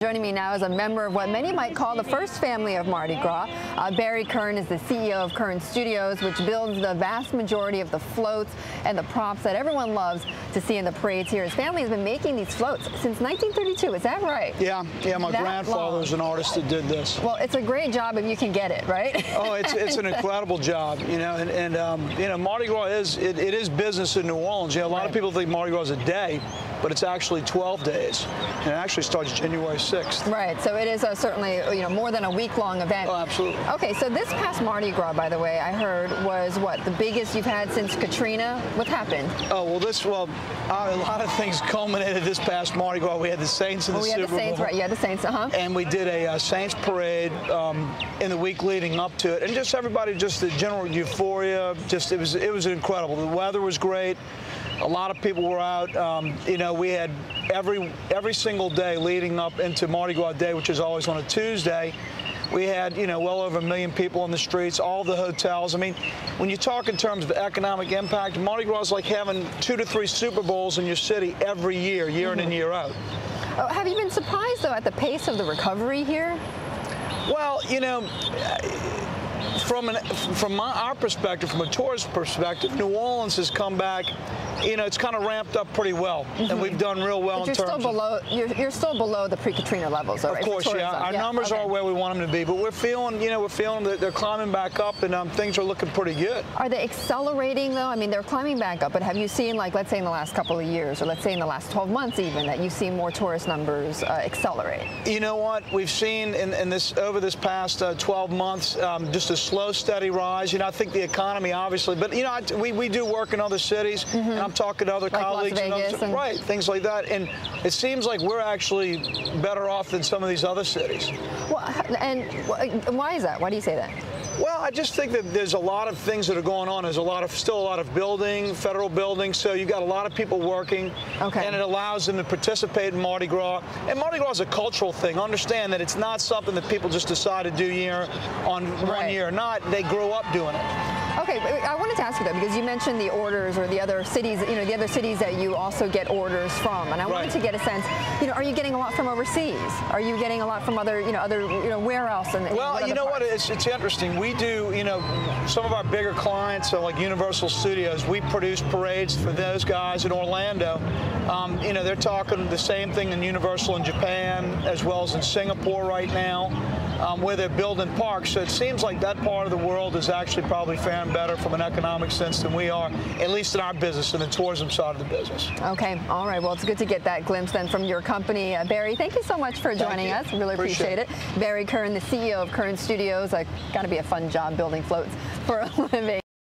Joining me now is a member of what many might call the first family of Mardi Gras. Barry Kern is the CEO of Kern Studios, which builds the vast majority of the floats and the props that everyone loves to see in the parades here. His family has been making these floats since 1932. Is that right? Yeah. My grandfather was an artist that did this. Well, it's a great job if you can get it, right? Oh, it's an incredible job, you know, and you know, Mardi Gras it is business in New Orleans. You know, a lot of people think Mardi Gras is a day, but it's actually 12 days. And it actually starts January 6th. Right, so it is certainly, you know, more than a week-long event. Oh, absolutely. Okay, so this past Mardi Gras, by the way, I heard was what, the biggest you've had since Katrina? What happened? Oh, well, a lot of things culminated this past Mardi Gras. We had the Saints in the Super Bowl. We had the Saints, right? You had the Saints, And we did a Saints parade in the week leading up to it, and just everybody, just the general euphoria. Just it was incredible. The weather was great. A lot of people were out. You know, we had every single day leading up into Mardi Gras Day, which is always on a Tuesday. We had, you know, well over 1 million people on the streets, all the hotels. I mean, when you talk in terms of economic impact, Mardi Gras is like having 2 to 3 Super Bowls in your city every year, year in and year out. Oh, have you been surprised, though, at the pace of the recovery here? Well, you know, from our perspective, from a tourist perspective, New Orleans has come back. You know, it's kind of ramped up pretty well, and we've done real well in terms of. You're still below the pre-Katrina levels, though, right? Of course, yeah. Our numbers aren't where we want them to be, but we're feeling, you know, that they're climbing back up, and things are looking pretty good. Are they accelerating, though? I mean, they're climbing back up, but have you seen, like, let's say in the last couple of years, or let's say in the last 12 months even, that you've seen more tourist numbers accelerate? You know what? We've seen over this past 12 months just a slow, steady rise. You know, I think the economy, obviously, but, you know, we do work in other cities, and I'm talking to other colleagues, right, things like that, and it seems like we're actually better off than some of these other cities. Well, and why is that? Why do you say that? Well, I just think that there's a lot of things that are going on. There's still a lot of building, federal building, so you got a lot of people working, and it allows them to participate in Mardi Gras. And Mardi Gras is a cultural thing. Understand that it's not something that people just decide to do one year or not. They grow up doing it. Okay, I wanted to ask you though, because you mentioned the orders or the other cities, you know, the other cities that you also get orders from, and I wanted to get a sense, you know, are you getting a lot from overseas? Are you getting a lot from other, where else? Well, you know what, it's interesting. We do, you know, some of our bigger clients, so like Universal Studios, we produce parades for those guys in Orlando. You know, they're talking the same thing in Universal in Japan, as well as in Singapore right now, where they're building parks. So it seems like that part of the world is actually probably faring better from an economic sense than we are, at least in our business, in the tourism side of the business. Okay, all right. Well, it's good to get that glimpse then from your company. Barry, thank you so much for joining us. Really appreciate it. Barry Kern, the CEO of Kern Studios. Got to be a fun job building floats for a living.